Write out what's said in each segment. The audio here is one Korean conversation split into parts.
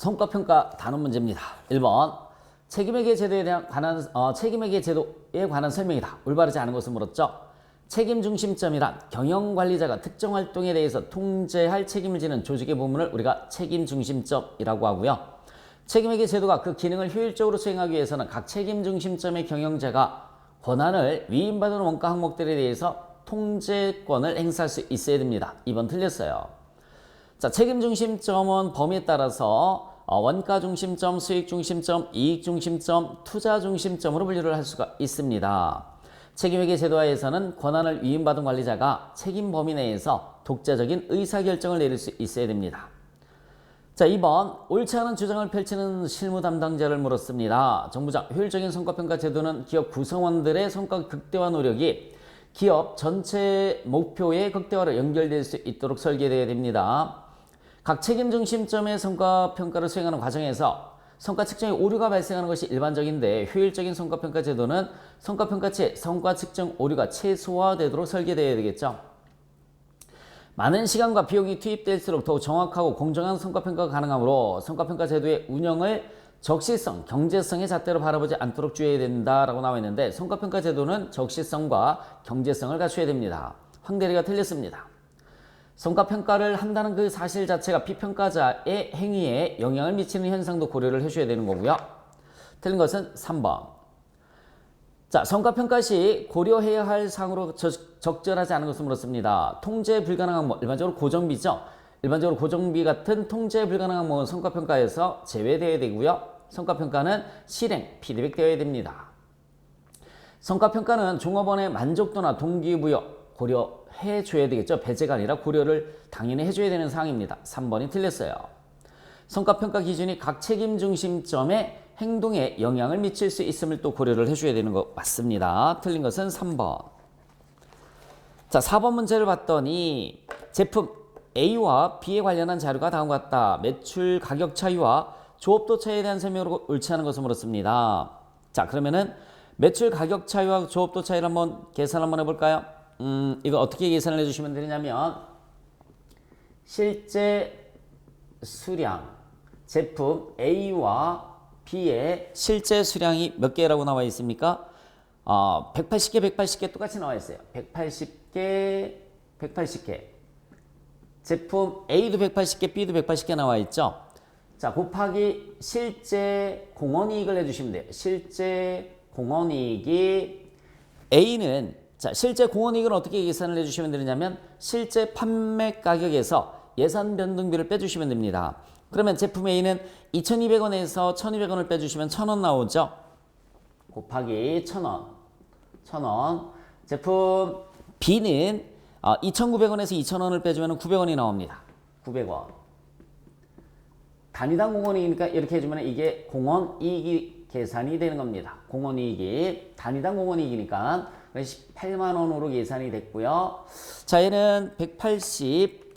성과평가 단원 문제입니다. 1번 책임회계 제도에 관한 책임회계 제도에 관한 설명이다. 올바르지 않은 것을 물었죠. 책임 중심점이란 경영 관리자가 특정 활동에 대해서 통제할 책임을 지는 조직의 부분을 우리가 책임 중심점이라고 하고요. 책임회계 제도가 그 기능을 효율적으로 수행하기 위해서는 각 책임 중심점의 경영자가 권한을 위임받은 원가 항목들에 대해서 통제권을 행사할 수 있어야 됩니다. 2번 틀렸어요. 자, 책임 중심점은 범위에 따라서 원가 중심점, 수익 중심점, 이익 중심점, 투자 중심점으로 분류를 할 수가 있습니다. 책임회계 제도하에서는 권한을 위임받은 관리자가 책임 범위 내에서 독자적인 의사결정을 내릴 수 있어야 됩니다. 자, 2번 옳지 않은 주장을 펼치는 실무 담당자를 물었습니다. 정부장, 효율적인 성과평가 제도는 기업 구성원들의 성과 극대화 노력이 기업 전체 목표의 극대화로 연결될 수 있도록 설계되어야 됩니다. 각 책임 중심점의 성과평가를 수행하는 과정에서 성과 측정에 오류가 발생하는 것이 일반적인데 효율적인 성과평가 제도는 성과평가치의 성과 측정 오류가 최소화되도록 설계되어야 되겠죠. 많은 시간과 비용이 투입될수록 더욱 정확하고 공정한 성과평가가 가능하므로 성과평가 제도의 운영을 적시성, 경제성의 잣대로 바라보지 않도록 주의해야 된다라고 나와 있는데 성과평가 제도는 적시성과 경제성을 갖춰야 됩니다. 황대리가 틀렸습니다. 성과평가를 한다는 그 사실 자체가 피평가자의 행위에 영향을 미치는 현상도 고려를 해줘야 되는 거고요. 틀린 것은 3번. 자, 성과평가 시 고려해야 할 사항으로 적절하지 않은 것을 물었습니다. 통제 불가능한 항목, 일반적으로 고정비죠. 일반적으로 고정비 같은 통제 불가능한 항목은 성과평가에서 제외되어야 되고요. 성과평가는 실행, 피드백 되어야 됩니다. 성과평가는 종업원의 만족도나 동기부여 고려해줘야 되겠죠. 배제가 아니라 고려를 당연히 해줘야 되는 사항입니다. 3번이 틀렸어요. 성과평가 기준이 각 책임 중심점의 행동에 영향을 미칠 수 있음을 또 고려를 해줘야 되는 거 맞습니다. 틀린 것은 3번. 자, 4번 문제를 봤더니 제품 A와 B에 관련한 자료가 다음과 같다. 매출 가격 차이와 조업도 차이에 대한 설명으로 옳지 않은 것을 물었습니다. 자, 그러면은 매출 가격 차이와 조업도 차이를 한번 계산 한번 해볼까요? 이거 어떻게 계산을 해주시면 되냐면 실제 수량 제품 A와 B의 실제 수량이 몇 개라고 나와 있습니까? 180개, 180개 똑같이 나와 있어요. 180개, 180개. 제품 A도 180개, B도 180개 나와 있죠. 자, 곱하기 실제 공원이익을 해주시면 돼요. 실제 공원이익이 A는 자, 실제 공원이익은 어떻게 계산을 해주시면 되느냐면 실제 판매 가격에서 예산 변동비를 빼주시면 됩니다. 그러면 제품 A는 2,200원에서 1,200원을 빼주시면 1,000원 나오죠. 곱하기 1,000원. 1,000원. 제품 B는 2,900원에서 2,000원을 빼주면 900원이 나옵니다. 900원. 단위당 공원이익이니까 이렇게 해주면 이게 공원이익이 계산이 되는 겁니다. 공원이익이 단위당 공원이익이니까 18만원으로 계산이 됐고요. 자, 얘는 180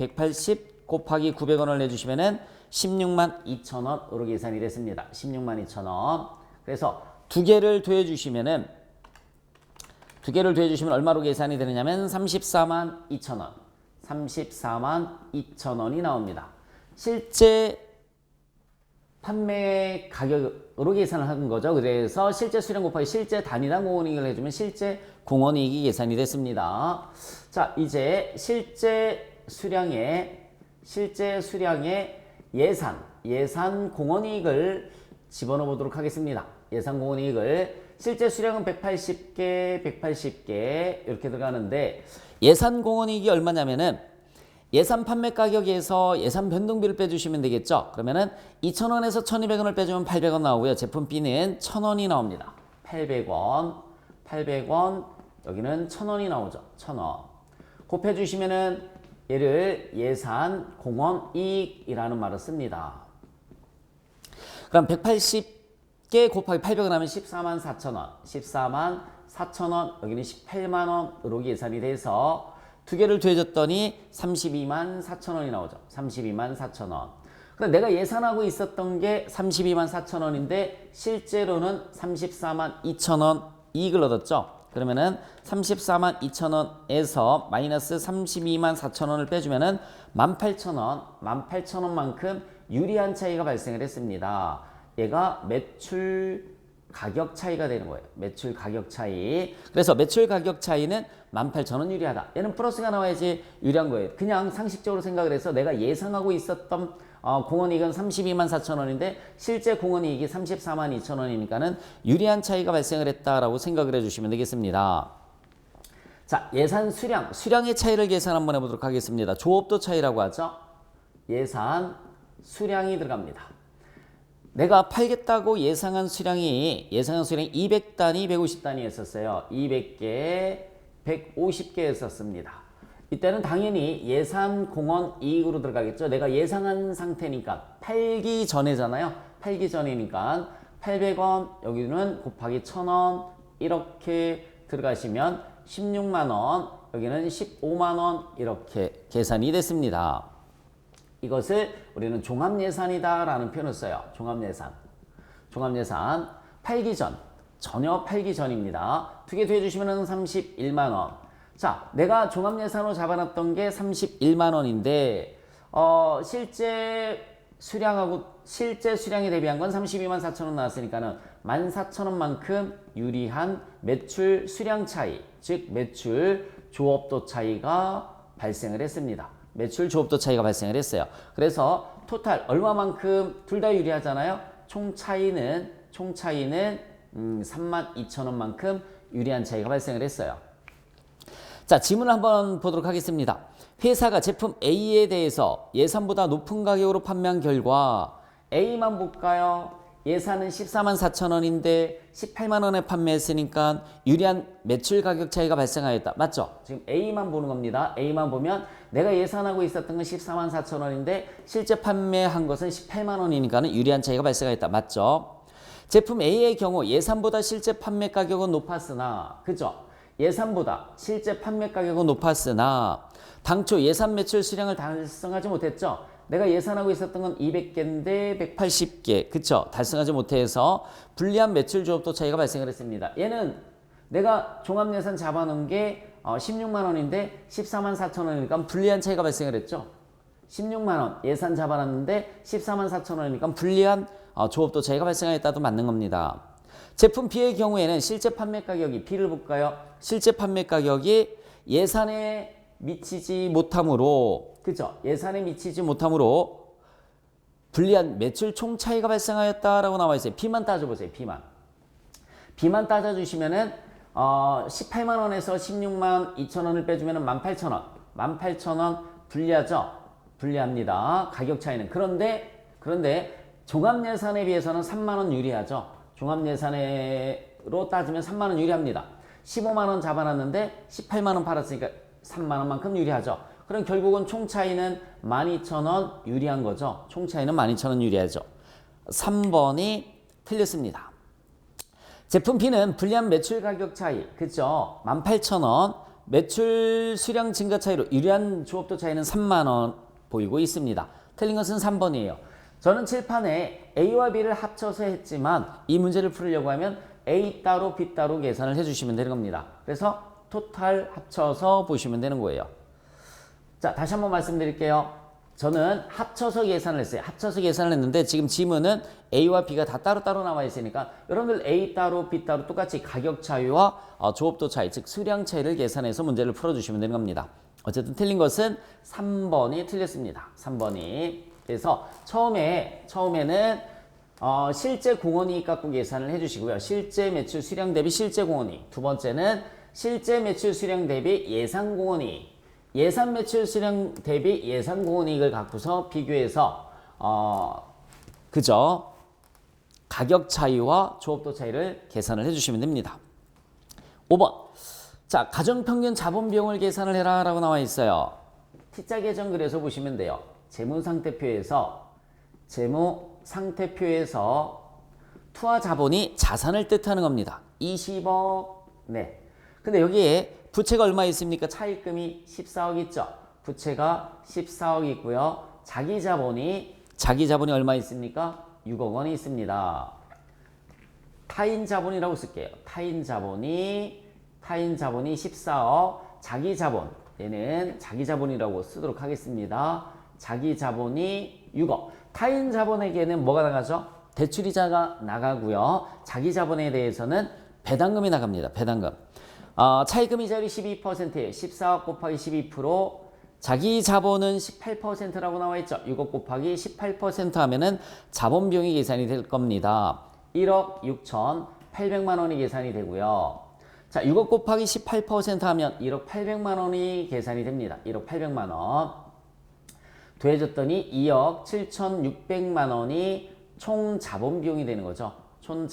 곱하기 900원을 내주시면은 16만 2천원으로 계산이 됐습니다. 16만 2천원. 그래서 두 개를 더해주시면 얼마로 계산이 되느냐면 34만 2천원. 34만 2천원이 나옵니다. 실제 판매 가격으로 계산을 한 거죠. 그래서 실제 수량 곱하기 실제 단위당 공원이익을 해주면 실제 공원이익이 계산이 됐습니다. 자, 이제 실제 수량의 예산 공원이익을 집어넣어 보도록 하겠습니다. 예산 공원이익을 실제 수량은 180개 이렇게 들어가는데 예산 공원이익이 얼마냐면은 예산 판매 가격에서 예산 변동비를 빼주시면 되겠죠. 그러면은 2,000원에서 1,200원을 빼주면 800원 나오고요. 제품 B는 1,000원이 나옵니다. 800원 여기는 1,000원이 나오죠. 1,000원 곱해주시면은 얘를 예산 공원이익이라는 말을 씁니다. 그럼 180개 곱하기 800원 하면 14만 4천원 14만 4천원 여기는 18만원으로 계산이 돼서 두 개를 더해줬더니 32만 4천원이 나오죠. 32만 4천원. 그런데 내가 예산하고 있었던 게 32만 4천원인데 실제로는 34만 2천원 이익을 얻었죠. 그러면은 34만 2천원에서 마이너스 32만 4천원을 빼주면은 18,000원, 18,000원만큼 유리한 차이가 발생을 했습니다. 얘가 매출 가격 차이가 되는 거예요. 매출 가격 차이. 그래서 매출 가격 차이는 18,000원 유리하다. 얘는 플러스가 나와야지 유리한 거예요. 그냥 상식적으로 생각을 해서 내가 예상하고 있었던 공원이익은 324,000원인데 실제 공원이익이 342,000원이니까는 유리한 차이가 발생을 했다라고 생각을 해주시면 되겠습니다. 자, 예산 수량의 차이를 계산 한번 해보도록 하겠습니다. 조업도 차이라고 하죠. 예산 수량이 들어갑니다. 내가 팔겠다고 예상한 수량이 200단위, 150단위였었어요. 200개, 150개였었습니다. 이때는 당연히 예산 공원 이익으로 들어가겠죠. 내가 예상한 상태니까 팔기 전에잖아요. 팔기 전이니까 800원, 여기는 곱하기 1000원 이렇게 들어가시면 16만원, 여기는 15만원 이렇게 계산이 됐습니다. 이것을 우리는 종합예산이다 라는 표현을 써요. 종합예산. 종합예산 팔기 전, 전혀 팔기 전입니다. 두 개 더해주시면 31만원. 자, 내가 종합예산으로 잡아놨던 게 31만원인데 실제 수량에 대비한 건 32만 4천원 나왔으니까는 14,000원만큼 유리한 매출 수량 차이, 즉 매출 조업도 차이가 발생을 했습니다. 매출 조업도 차이가 발생을 했어요. 그래서 토탈 얼마만큼 둘 다 유리하잖아요. 총 차이는 32,000원만큼 유리한 차이가 발생을 했어요. 자, 지문을 한번 보도록 하겠습니다. 회사가 제품 A에 대해서 예산보다 높은 가격으로 판매한 결과 A만 볼까요? 예산은 14만 4천원인데 18만 원에 판매했으니까 유리한 매출 가격 차이가 발생하였다. 맞죠? 지금 A만 보는 겁니다. A만 보면 내가 예산하고 있었던 건 14만 4천원인데 실제 판매한 것은 18만 원이니까 유리한 차이가 발생하였다. 맞죠? 제품 A의 경우 예산보다 실제 판매 가격은 높았으나, 그죠? 예산보다 실제 판매 가격은 높았으나 당초 예산 매출 수량을 달성하지 못했죠. 내가 예산하고 있었던 건 200개인데 180개, 그쵸? 달성하지 못해서 불리한 매출 조업도 차이가 발생을 했습니다. 얘는 내가 종합예산 잡아놓은 게 16만 원인데 14만 4천 원이니까 불리한 차이가 발생을 했죠. 16만 원 예산 잡아놨는데 14만 4천 원이니까 불리한 조업도 차이가 발생하였다도 맞는 겁니다. 제품 B의 경우에는 실제 판매 가격이, B를 볼까요? 실제 판매 가격이 예산에 미치지 못함으로, 그죠? 예산에 미치지 못함으로 불리한 매출 총 차이가 발생하였다라고 나와 있어요. B만 따져보세요. B만 따져주시면은 18만 원에서 16만 2천 원을 빼주면은 18,000원. 18,000원 불리하죠? 불리합니다. 가격 차이는. 그런데 종합예산에 비해서는 3만 원 유리하죠. 종합예산으로 따지면 3만 원 유리합니다. 15만 원 잡아놨는데 18만 원 팔았으니까 3만 원만큼 유리하죠. 그럼 결국은 총 차이는 12,000원 유리한 거죠. 총 차이는 12,000원 유리하죠. 3번이 틀렸습니다. 제품 B는 불리한 매출 가격 차이, 그죠? 18,000원, 매출 수량 증가 차이로 유리한 조업도 차이는 3만 원 보이고 있습니다. 틀린 것은 3번이에요. 저는 칠판에 A와 B를 합쳐서 했지만 이 문제를 풀으려고 하면 A 따로 B 따로 계산을 해주시면 되는 겁니다. 그래서 토탈 합쳐서 보시면 되는 거예요. 자, 다시 한번 말씀드릴게요. 저는 합쳐서 계산을 했어요. 합쳐서 계산을 했는데 지금 지문은 A와 B가 다 따로따로 나와 있으니까 여러분들 A 따로 B 따로 똑같이 가격 차이와 조업도 차이, 즉 수량 차이를 계산해서 문제를 풀어주시면 되는 겁니다. 어쨌든 틀린 것은 3번이 틀렸습니다. 3번이. 그래서 처음에는 실제 공원이익 갖고 계산을 해주시고요. 실제 매출 수량 대비 실제 공원이익. 두 번째는 실제 매출 수량 대비 예상 공원이익. 예산 매출 수량 대비 예상 공원이익을 갖고서 비교해서 그죠? 가격 차이와 조업도 차이를 계산을 해주시면 됩니다. 5번. 자, 가정평균 자본 비용을 계산을 해라 라고 나와 있어요. T자 계정 그려서 보시면 돼요. 재무상태표에서 투하 자본이 자산을 뜻하는 겁니다. 20억. 네. 근데 여기에 부채가 얼마 있습니까? 차입금이 14억 있죠. 부채가 14억 있고요. 자기 자본이 얼마 있습니까? 6억 원이 있습니다. 타인 자본이라고 쓸게요. 타인 자본이 14억, 자기 자본, 얘는 자기 자본이라고 쓰도록 하겠습니다. 자기 자본이 6억. 타인 자본에게는 뭐가 나가죠? 대출이자가 나가고요. 자기 자본에 대해서는 배당금이 나갑니다. 배당금. 차입금 이자율이 12%예요. 14억 곱하기 12%. 자기 자본은 18%라고 나와 있죠. 6억 곱하기 18% 하면은 자본 비용이 계산이 될 겁니다. 1억 6,800만 원이 계산이 되고요. 자, 6억 곱하기 18% 하면 1억 800만 원이 계산이 됩니다. 1억 800만 원. 더해졌더니 2억 7,600만 원이 총 자본 비용이 되는 거죠. 총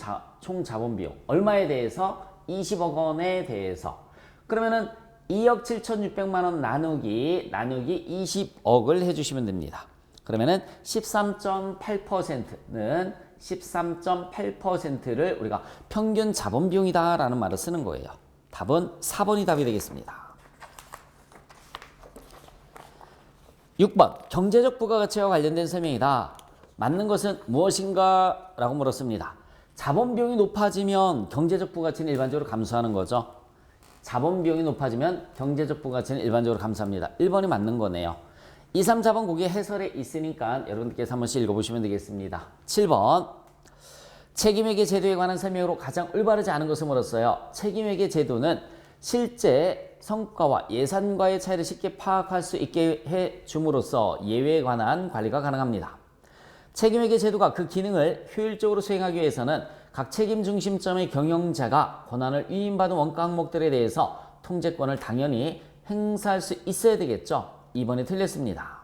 자본 비용. 얼마에 대해서? 20억 원에 대해서. 그러면은 2억 7,600만 원 나누기 20억을 해주시면 됩니다. 그러면은 13.8%는 13.8%를 우리가 평균 자본 비용이다라는 말을 쓰는 거예요. 답은 4번이 답이 되겠습니다. 6번 경제적 부가가치와 관련된 설명이다. 맞는 것은 무엇인가? 라고 물었습니다. 자본 비용이 높아지면 경제적 부가치는 일반적으로 감소하는 거죠. 자본 비용이 높아지면 경제적 부가치는 일반적으로 감소합니다. 1번이 맞는 거네요. 2, 3, 4번 거기에 해설에 있으니까 여러분들께서 한 번씩 읽어보시면 되겠습니다. 7번 책임회계 제도에 관한 설명으로 가장 올바르지 않은 것을 물었어요. 책임회계 제도는 실제 성과와 예산과의 차이를 쉽게 파악할 수 있게 해줌으로써 예외에 관한 관리가 가능합니다. 책임회계 제도가 그 기능을 효율적으로 수행하기 위해서는 각 책임 중심점의 경영자가 권한을 위임받은 원가 항목들에 대해서 통제권을 당연히 행사할 수 있어야 되겠죠. 2번이 틀렸습니다.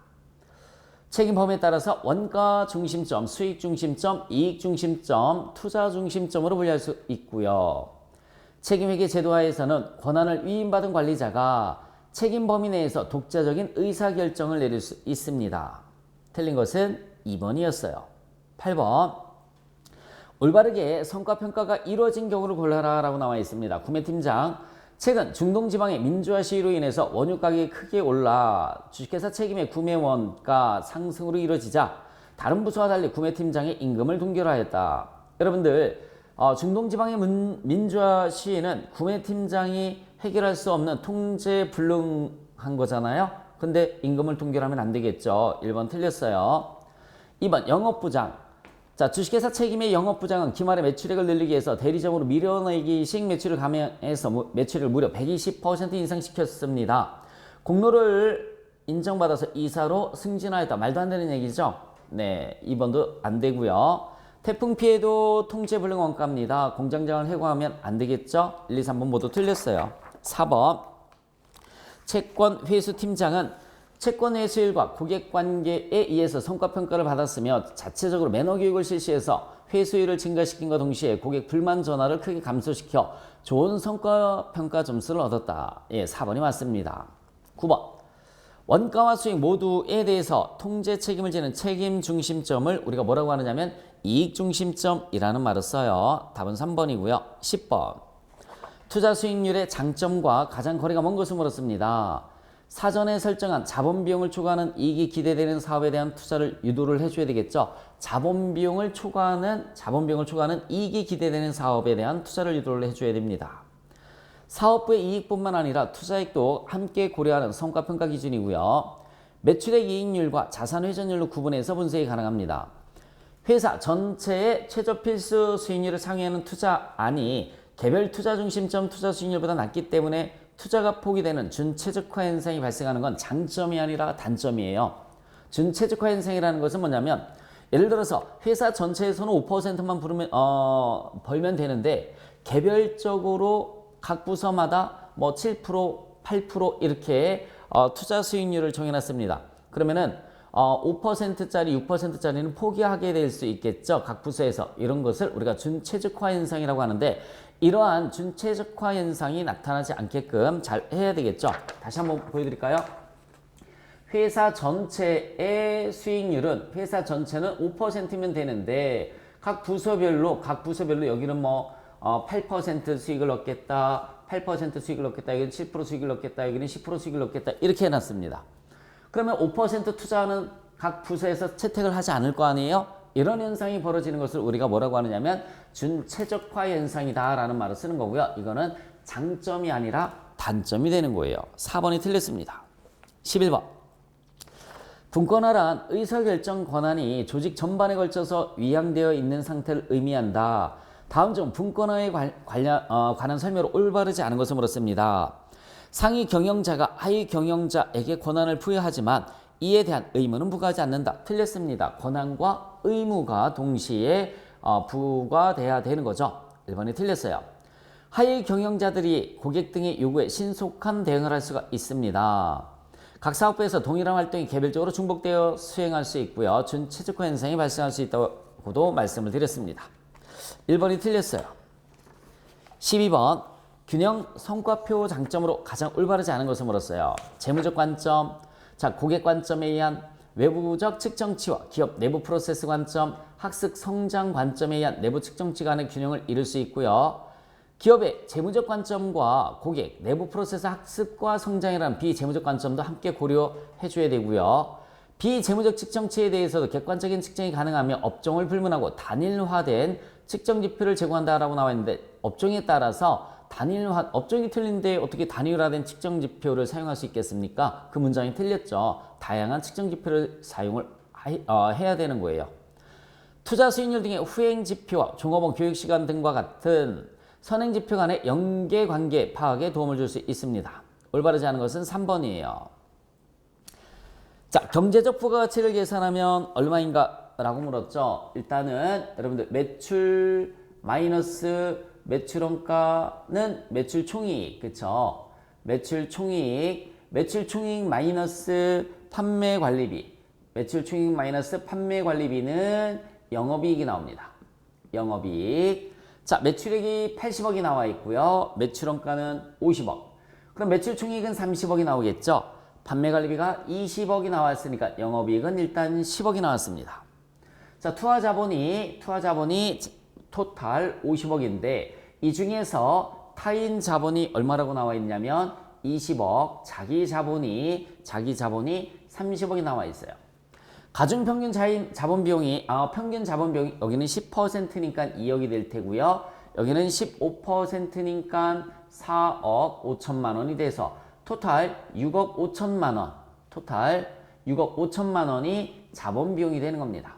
책임 범위에 따라서 원가 중심점, 수익 중심점, 이익 중심점, 투자 중심점으로 분류할 수 있고요. 책임회계 제도하에서는 권한을 위임받은 관리자가 책임 범위 내에서 독자적인 의사결정을 내릴 수 있습니다. 틀린 것은 2번이었어요. 8번 올바르게 성과평가가 이루어진 경우를 골라라 라고 나와 있습니다. 구매팀장 최근 중동지방의 민주화 시위로 인해서 원유 가격이 크게 올라 주식회사 책임의 구매 원가 상승으로 이루어지자 다른 부서와 달리 구매팀장의 임금을 동결하였다. 여러분들 중동지방의 민주화 시위는 구매팀장이 해결할 수 없는 통제불능한 거잖아요. 근데 임금을 동결하면 안 되겠죠. 1번 틀렸어요. 2번 영업부장. 자, 주식회사 책임의 영업부장은 기말에 매출액을 늘리기 위해서 대리점으로 밀어내기식 매출을 감행해서 매출을 무려 120% 인상시켰습니다. 공로를 인정받아서 이사로 승진하였다. 말도 안 되는 얘기죠. 네, 2번도 안 되고요. 태풍 피해도 통제불능 원가입니다. 공장장을 해고하면 안 되겠죠. 1, 2, 3번 모두 틀렸어요. 4번 채권 회수 팀장은 채권 회수율과 고객 관계에 의해서 성과평가를 받았으며 자체적으로 매너 교육을 실시해서 회수율을 증가시킨과 동시에 고객 불만 전화를 크게 감소시켜 좋은 성과평가 점수를 얻었다. 예, 4번이 맞습니다. 9번 원가와 수익 모두에 대해서 통제 책임을 지는 책임 중심점을 우리가 뭐라고 하느냐면 이익 중심점이라는 말을 써요. 답은 3번이고요. 10번 투자 수익률의 장점과 가장 거리가 먼 것을 물었습니다. 사전에 설정한 자본 비용을 초과하는 이익이 기대되는 사업에 대한 투자를 유도를 해줘야 되겠죠. 자본 비용을 초과하는 이익이 기대되는 사업에 대한 투자를 유도를 해줘야 됩니다. 사업부의 이익뿐만 아니라 투자액도 함께 고려하는 성과평가 기준이고요. 매출액 이익률과 자산 회전율로 구분해서 분석이 가능합니다. 회사 전체의 최저 필수 수익률을 상회하는 투자안이 개별 투자 중심점 투자 수익률보다 낮기 때문에 투자가 포기되는 준최적화 현상이 발생하는 건 장점이 아니라 단점이에요. 준최적화 현상이라는 것은 뭐냐면 예를 들어서 회사 전체에서는 5%만 벌면 되는데 개별적으로 각 부서마다 뭐 7%, 8% 이렇게 투자 수익률을 정해놨습니다. 그러면은 5%짜리, 6%짜리는 포기하게 될 수 있겠죠. 각 부서에서. 이런 것을 우리가 준최적화 현상이라고 하는데 이러한 준최적화 현상이 나타나지 않게끔 잘 해야 되겠죠. 다시 한번 보여드릴까요? 회사 전체의 수익률은 회사 전체는 5%면 되는데 각 부서별로 여기는 뭐 8% 수익을 얻겠다, 8% 수익을 얻겠다, 여기는 7% 수익을 얻겠다, 여기는 10% 수익을 얻겠다 이렇게 해놨습니다. 그러면 5% 투자하는 각 부서에서 채택을 하지 않을 거 아니에요? 이런 현상이 벌어지는 것을 우리가 뭐라고 하느냐면 준최적화 현상이다 라는 말을 쓰는 거고요. 이거는 장점이 아니라 단점이 되는 거예요. 4번이 틀렸습니다. 11번 분권화란 의사결정 권한이 조직 전반에 걸쳐서 위양되어 있는 상태를 의미한다. 다음 중 분권화에 관한 설명으로 올바르지 않은 것을 물었습니다. 상위 경영자가 하위 경영자에게 권한을 부여하지만 이에 대한 의무는 부과하지 않는다. 틀렸습니다. 권한과 의무가 동시에 부과돼야 되는 거죠. 1번이 틀렸어요. 하위 경영자들이 고객 등의 요구에 신속한 대응을 할 수가 있습니다. 각 사업부에서 동일한 활동이 개별적으로 중복되어 수행할 수 있고요. 준최적화 현상이 발생할 수 있다고도 말씀을 드렸습니다. 1번이 틀렸어요. 12번 균형 성과표 장점으로 가장 올바르지 않은 것을 물었어요. 재무적 관점, 자 고객 관점에 의한 외부적 측정치와 기업 내부 프로세스 관점, 학습 성장 관점에 의한 내부 측정치 간의 균형을 이룰 수 있고요. 기업의 재무적 관점과 고객, 내부 프로세스 학습과 성장이라는 비재무적 관점도 함께 고려해 줘야 되고요. 비재무적 측정치에 대해서도 객관적인 측정이 가능하며 업종을 불문하고 단일화된 측정 지표를 제공한다라고 나와 있는데 업종에 따라서 업종이 틀린데 어떻게 단일화된 측정 지표를 사용할 수 있겠습니까? 그 문장이 틀렸죠. 다양한 측정 지표를 사용을 해야 되는 거예요. 투자 수익률 등의 후행 지표와 종업원 교육 시간 등과 같은 선행 지표 간의 연계관계 파악에 도움을 줄 수 있습니다. 올바르지 않은 것은 3번이에요. 자, 경제적 부가가치를 계산하면 얼마인가 라고 물었죠. 일단은 여러분들 매출 마이너스 매출원가는 매출 총이익, 그쵸? 매출 총이익 마이너스 판매 관리비, 매출 총이익 마이너스 판매 관리비는 영업이익이 나옵니다. 영업이익. 자, 매출액이 80억이 나와 있고요. 매출원가는 50억. 그럼 매출 총이익은 30억이 나오겠죠? 판매 관리비가 20억이 나왔으니까 영업이익은 일단 10억이 나왔습니다. 자, 투하자본이 토탈 50억인데 이 중에서 타인 자본이 얼마라고 나와 있냐면 20억, 자기 자본이 30억이 나와 있어요. 가중 평균 자본 비용이 평균 자본 비용이 여기는 10%니까 2억이 될 테고요. 여기는 15%니까 4억 5천만 원이 돼서 토탈 6억 5천만 원. 토탈 6억 5천만 원이 자본 비용이 되는 겁니다.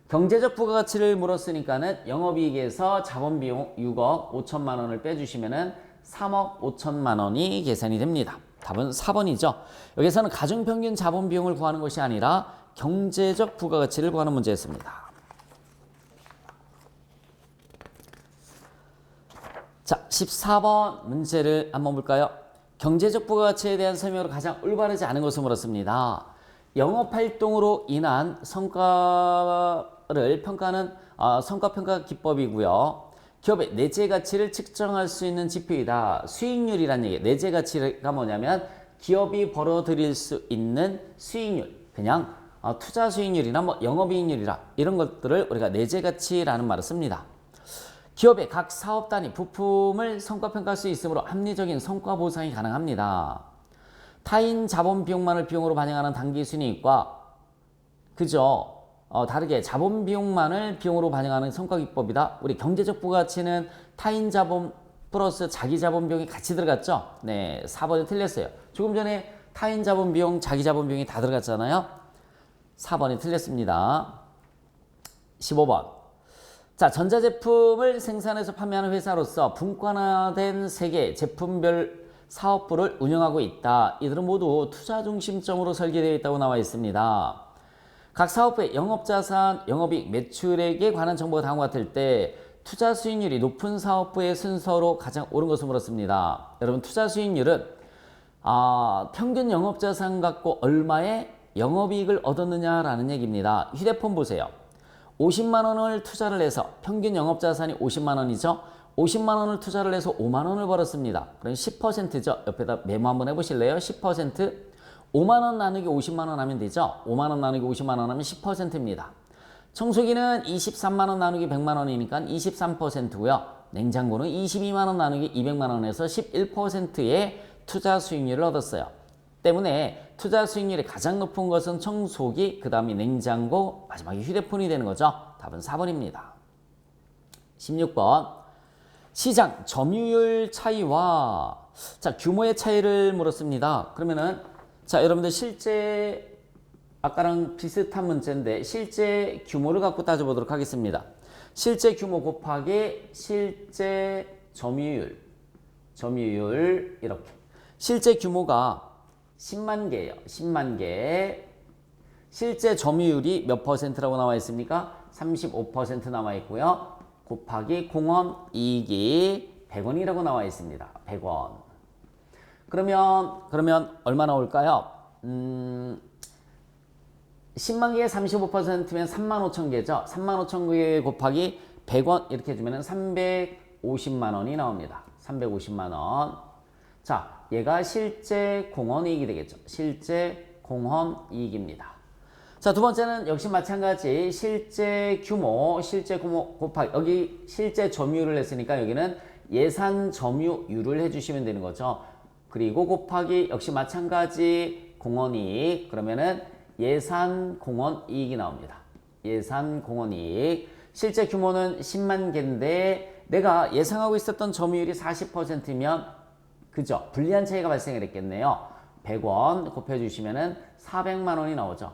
경제적 부가가치를 물었으니까는 영업이익에서 자본 비용 6억 5천만 원을 빼주시면은 3억 5천만 원이 계산이 됩니다. 답은 4번이죠. 여기서는 가중평균 자본 비용을 구하는 것이 아니라 경제적 부가가치를 구하는 문제였습니다. 자, 14번 문제를 한번 볼까요? 경제적 부가가치에 대한 설명으로 가장 올바르지 않은 것을 물었습니다. 영업활동으로 인한 성과를 평가하는 성과평가 기법이고요. 기업의 내재가치를 측정할 수 있는 지표이다. 수익률이라는 얘기. 내재가치가 뭐냐면 기업이 벌어들일 수 있는 수익률. 그냥 투자 수익률이나 영업이익률이라 이런 것들을 우리가 내재가치라는 말을 씁니다. 기업의 각 사업 단위 부품을 성과평가할 수 있으므로 합리적인 성과 보상이 가능합니다. 타인 자본 비용만을 비용으로 반영하는 단기 순이익과 그죠? 다르게 자본 비용만을 비용으로 반영하는 성과 기법이다. 우리 경제적 부가가치는 타인 자본 플러스 자기 자본 비용이 같이 들어갔죠? 네, 4번이 틀렸어요. 조금 전에 타인 자본 비용, 자기 자본 비용이 다 들어갔잖아요. 4번이 틀렸습니다. 15번. 자, 전자제품을 생산해서 판매하는 회사로서 분권화된 세계 제품별 사업부를 운영하고 있다. 이들은 모두 투자 중심적으로 설계되어 있다고 나와 있습니다. 각 사업부의 영업자산, 영업이익, 매출액에 관한 정보가 다음과 같을 때 투자 수익률이 높은 사업부의 순서로 가장 옳은 것을 물었습니다. 여러분 투자 수익률은 평균 영업자산 갖고 얼마의 영업이익을 얻었느냐라는 얘기입니다. 휴대폰 보세요. 50만 원을 투자를 해서 평균 영업자산이 50만 원이죠. 50만 원을 투자를 해서 5만 원을 벌었습니다. 그럼 10%죠. 옆에다 메모 한번 해보실래요? 10%. 5만 원 나누기 50만 원 하면 되죠. 5만 원 나누기 50만 원 하면 10%입니다. 청소기는 23만 원 나누기 100만 원이니까 23%고요. 냉장고는 22만 원 나누기 200만 원에서 11%의 투자 수익률을 얻었어요. 때문에 투자 수익률이 가장 높은 것은 청소기, 그 다음이 냉장고, 마지막에 휴대폰이 되는 거죠. 답은 4번입니다. 16번. 시장 점유율 차이와 규모의 차이를 물었습니다. 그러면은 여러분들 실제 아까랑 비슷한 문제인데 실제 규모를 갖고 따져보도록 하겠습니다. 실제 규모 곱하기 실제 점유율 이렇게. 실제 규모가 10만 개예요. 10만 개. 실제 점유율이 몇 퍼센트라고 나와 있습니까? 35% 나와 있고요. 곱하기 공원 이익이 100원이라고 나와 있습니다. 100원. 그러면 얼마 나올까요? 10만 개에 35%면 3만 5천 개죠. 3만 5천 개 곱하기 100원 이렇게 해주면 350만 원이 나옵니다. 350만 원. 자, 얘가 실제 공원 이익이 되겠죠. 실제 공원 이익입니다. 자, 두 번째는 역시 마찬가지 실제 규모 곱하기 여기 실제 점유율을 했으니까 여기는 예산 점유율을 해주시면 되는 거죠. 그리고 곱하기 역시 마찬가지 공원 이익 그러면은 예산 공원 이익이 나옵니다. 예산 공원 이익. 실제 규모는 10만 개인데 내가 예상하고 있었던 점유율이 40%면 그죠? 불리한 차이가 발생을 했겠네요. 100원 곱해주시면은 400만 원이 나오죠.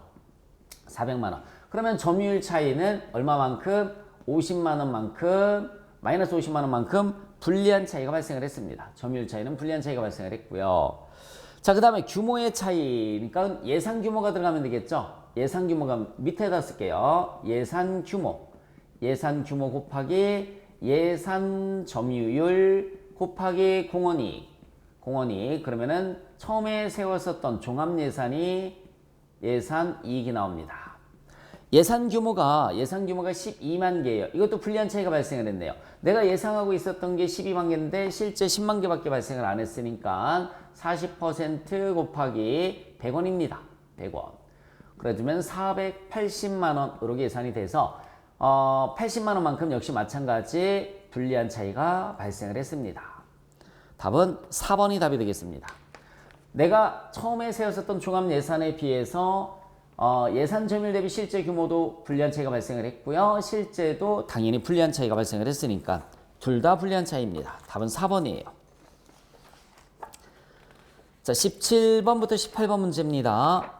400만 원. 그러면 점유율 차이는 얼마만큼? 50만 원만큼 마이너스 50만 원만큼 불리한 차이가 발생을 했습니다. 점유율 차이는 불리한 차이가 발생을 했고요. 자, 그 다음에 규모의 차이니까 예상 규모가 들어가면 되겠죠. 예상 규모가 밑에다 쓸게요. 예산 규모 곱하기 예산 점유율 곱하기 공원이익 그러면은 처음에 세웠었던 종합예산이 예산 이익이 나옵니다. 예산 규모가 12만 개예요. 이것도 불리한 차이가 발생을 했네요. 내가 예상하고 있었던 게 12만 개인데 실제 10만 개밖에 발생을 안 했으니까 40% 곱하기 100원입니다. 100원. 그래주면 480만 원으로 계산이 돼서 80만 원만큼 역시 마찬가지 불리한 차이가 발생을 했습니다. 답은 4번이 답이 되겠습니다. 내가 처음에 세웠었던 종합 예산에 비해서 예산 점유율 대비 실제 규모도 불리한 차이가 발생을 했고요. 실제도 당연히 불리한 차이가 발생을 했으니까 둘 다 불리한 차이입니다. 답은 4번이에요. 자, 17번부터 18번 문제입니다.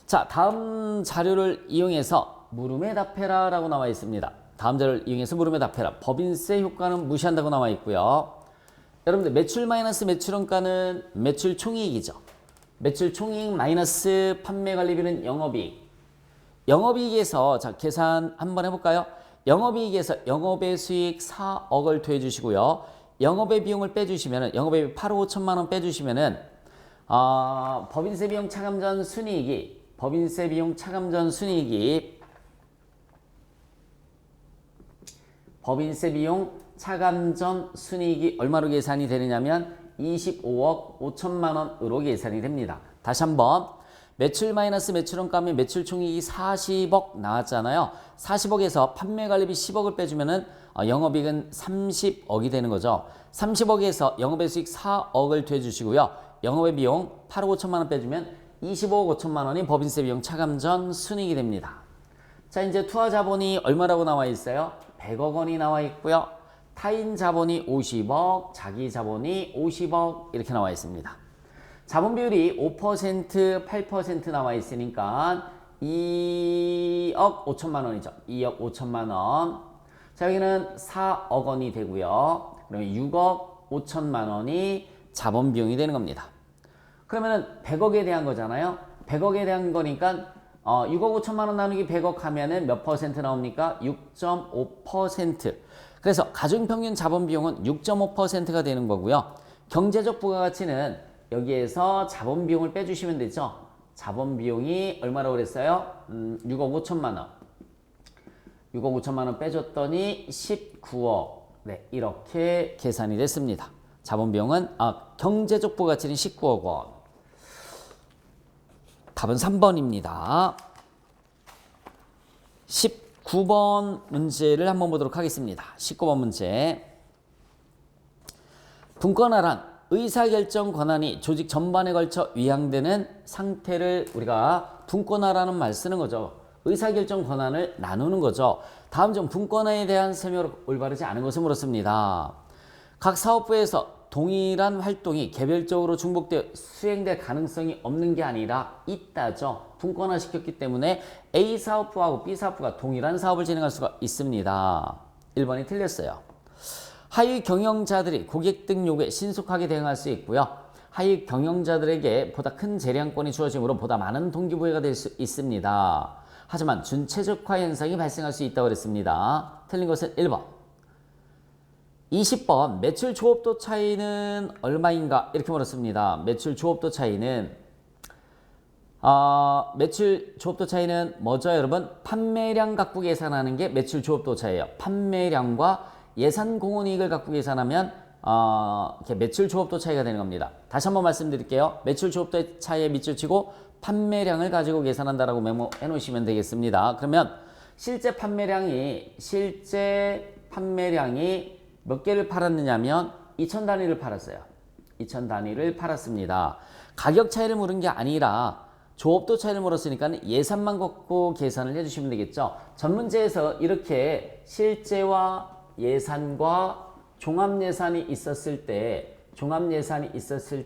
자, 다음 자료를 이용해서 물음에 답해라 라고 나와 있습니다. 다음 자료를 이용해서 물음에 답해라. 법인세 효과는 무시한다고 나와 있고요. 여러분들 매출 마이너스 매출원가는 매출 총이익이죠. 매출 총이익 마이너스 판매 관리비는 영업이익. 영업이익에서 자 계산 한번 해볼까요? 영업이익에서 영업의 수익 4억을 더해 주시고요. 영업의 비용을 빼주시면은 영업의 비용 8억 5천만 원 빼주시면은 법인세 비용 차감 전 순이익이 얼마로 계산이 되느냐면 25억 5천만 원으로 계산이 됩니다. 다시 한번 매출 마이너스 매출원가면 매출 총이익이 40억 나왔잖아요. 40억에서 판매관리비 10억을 빼주면은 영업이익은 30억이 되는 거죠. 30억에서 영업의 수익 4억을 더해주시고요. 영업의 비용 8억 5천만 원 빼주면 25억 5천만 원이 법인세 비용 차감 전 순이익이 됩니다. 자, 이제 투하 자본이 얼마라고 나와 있어요? 100억 원이 나와 있고요. 타인 자본이 50억, 자기 자본이 50억 이렇게 나와 있습니다. 자본 비율이 5%, 8% 나와 있으니까 2억 5천만 원이죠. 2억 5천만 원. 자, 여기는 4억 원이 되고요. 그러면 6억 5천만 원이 자본 비용이 되는 겁니다. 그러면은 100억에 대한 거잖아요. 100억에 대한 거니까 6억 5천만 원 나누기 100억 하면은 몇 퍼센트 나옵니까? 6.5%. 그래서 가중평균 자본 비용은 6.5%가 되는 거고요. 경제적 부가가치는 여기에서 자본 비용을 빼주시면 되죠. 자본 비용이 얼마라고 그랬어요? 6억 5천만 원. 6억 5천만 원 빼줬더니 19억. 네, 이렇게 계산이 됐습니다. 자본 비용은 경제적 부가가치는 19억 원. 답은 3번입니다. 19번 문제를 한번 보도록 하겠습니다. 19번 문제. 분권화란 의사결정 권한이 조직 전반에 걸쳐 위양되는 상태를 우리가 분권화라는 말 쓰는 거죠. 의사결정 권한을 나누는 거죠. 다음 중 분권화에 대한 설명을 올바르지 않은 것을 물었습니다. 각 사업부에서 동일한 활동이 개별적으로 중복되어 수행될 가능성이 없는 게 아니라 있다죠. 분권화시켰기 때문에 A 사업부하고 B 사업부가 동일한 사업을 진행할 수가 있습니다. 1번이 틀렸어요. 하위 경영자들이 고객 등 요구에 신속하게 대응할 수 있고요. 하위 경영자들에게 보다 큰 재량권이 주어지므로 보다 많은 동기부여가 될 수 있습니다. 하지만 준최적화 현상이 발생할 수 있다고 그랬습니다. 틀린 것은 1번. 20번 매출 조업도 차이는 얼마인가 이렇게 물었습니다. 매출 조업도 차이는 매출 조업도 차이는 뭐죠 여러분? 판매량 갖고 계산하는 게 매출 조업도 차이예요. 판매량과 예산 공헌이익을 갖고 계산하면 이렇게 매출 조업도 차이가 되는 겁니다. 다시 한번 말씀드릴게요. 매출 조업도 차이에 밑줄 치고 판매량을 가지고 계산한다라고 메모해 놓으시면 되겠습니다. 그러면 실제 판매량이 몇 개를 팔았느냐면 2,000단위를 팔았어요. 2,000단위를 팔았습니다. 가격 차이를 물은 게 아니라 조업도 차이를 물었으니까 예산만 갖고 계산을 해주시면 되겠죠. 전문제에서 이렇게 실제와 예산과 종합예산이 있었을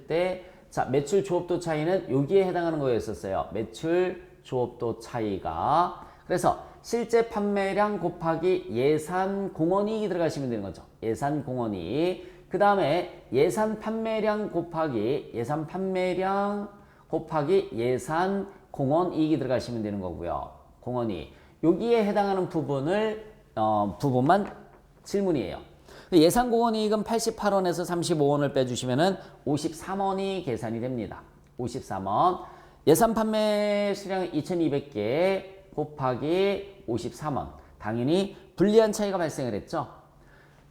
때 자, 매출 조업도 차이는 여기에 해당하는 거였었어요. 매출 조업도 차이가. 그래서 실제 판매량 곱하기 예산 공헌이익이 들어가시면 되는 거죠. 예산 공헌이익. 그 다음에 예산 판매량 곱하기 예산 공헌이익이 들어가시면 되는 거고요. 공헌이익. 여기에 해당하는 부분만 질문이에요. 예산 공헌이익은 88원에서 35원을 빼주시면은 53원이 계산이 됩니다. 53원. 예산 판매 수량은 2,200개 곱하기 53원. 당연히 불리한 차이가 발생을 했죠.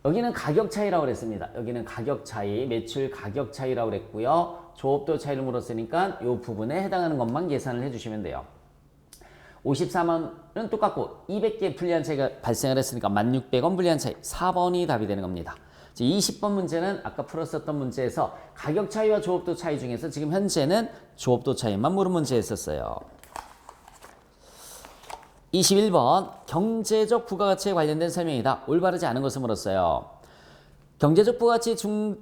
여기는 가격 차이라고 그랬습니다. 여기는 가격 차이, 매출 가격 차이라고 그랬고요. 조업도 차이를 물었으니까 이 부분에 해당하는 것만 계산을 해주시면 돼요. 53원은 똑같고 200개 불리한 차이가 발생을 했으니까 1,600원 불리한 차이 4번이 답이 되는 겁니다. 20번 문제는 아까 풀었었던 문제에서 가격 차이와 조업도 차이 중에서 지금 현재는 조업도 차이만 물은 문제였었어요. 21번 경제적 부가가치에 관련된 설명이다. 올바르지 않은 것을 물었어요. 경제적 부가가치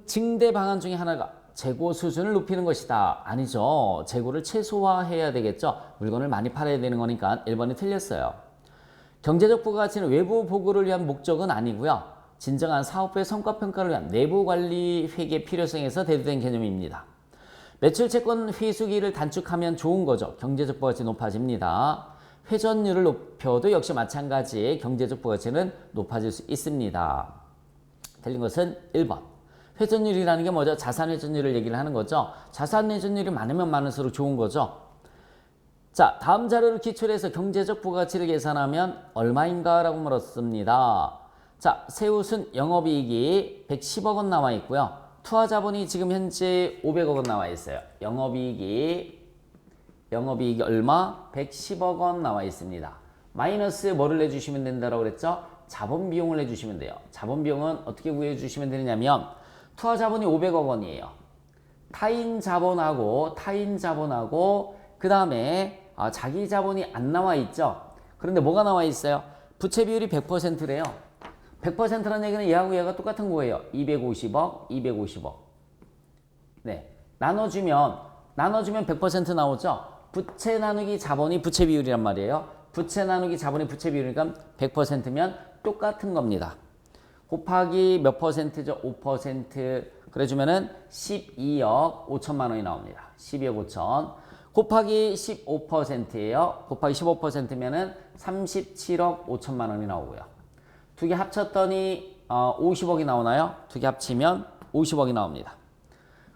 증대 방안 중에 하나가 재고 수준을 높이는 것이다. 아니죠. 재고를 최소화해야 되겠죠. 물건을 많이 팔아야 되는 거니까 1번이 틀렸어요. 경제적 부가가치는 외부 보고를 위한 목적은 아니고요. 진정한 사업부의 성과평가를 위한 내부 관리 회계 필요성에서 대두된 개념입니다. 매출 채권 회수기를 단축하면 좋은 거죠. 경제적 부가가치 높아집니다. 회전율을 높여도 역시 마찬가지 경제적 부가가치는 높아질 수 있습니다. 틀린 것은 1번. 회전율이라는 게 뭐죠? 자산 회전율을 얘기를 하는 거죠. 자산 회전율이 많으면 많을수록 좋은 거죠. 자, 다음 자료를 기초로 해서 경제적 부가가치를 계산하면 얼마인가 라고 물었습니다. 자, 새웃은 영업이익이 110억 원 나와 있고요. 투하자본이 지금 현재 500억 원 나와 있어요. 영업이익이 얼마? 110억 원 나와 있습니다. 마이너스 뭐를 내주시면 된다고 그랬죠? 자본비용을 내주시면 돼요. 자본비용은 어떻게 구해주시면 되냐면 투하자본이 500억 원이에요. 타인 자본하고 그 다음에 자기 자본이 안 나와 있죠. 그런데 뭐가 나와 있어요? 부채 비율이 100%래요. 100%라는 얘기는 얘하고 얘가 똑같은 거예요. 250억. 네, 나눠주면 100% 나오죠. 부채 나누기 자본이 부채 비율이란 말이에요. 부채 나누기 자본이 부채 비율이니까 100%면 똑같은 겁니다. 곱하기 몇 퍼센트죠? 5%. 그래주면은 12억 5천만 원이 나옵니다. 12억 5천. 곱하기 15%예요. 곱하기 15%면은 37억 5천만 원이 나오고요. 두 개 합쳤더니 50억이 나오나요? 두 개 합치면 50억이 나옵니다.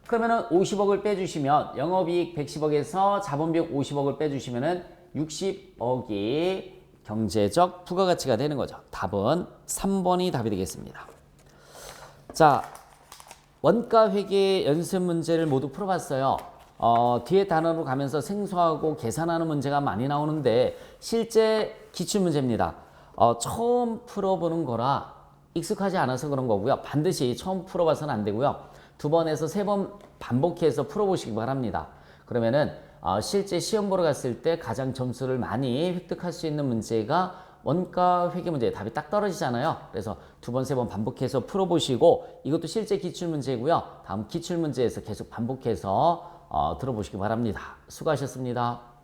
그러면은 50억을 빼주시면 영업이익 110억에서 자본비용 50억을 빼주시면은 60억이 경제적 부가가치가 되는 거죠. 답은 3번이 답이 되겠습니다. 자, 원가회계 연습 문제를 모두 풀어봤어요. 뒤에 단어로 가면서 생소하고 계산하는 문제가 많이 나오는데 실제 기출문제입니다. 처음 풀어보는 거라 익숙하지 않아서 그런 거고요. 반드시 처음 풀어봐서는 안 되고요. 2번에서 3번 반복해서 풀어보시기 바랍니다. 그러면은 실제 시험 보러 갔을 때 가장 점수를 많이 획득할 수 있는 문제가 원가 회계 문제 답이 딱 떨어지잖아요. 그래서 두 번, 세 번 반복해서 풀어보시고 이것도 실제 기출문제고요. 다음 기출문제에서 계속 반복해서 들어보시기 바랍니다. 수고하셨습니다.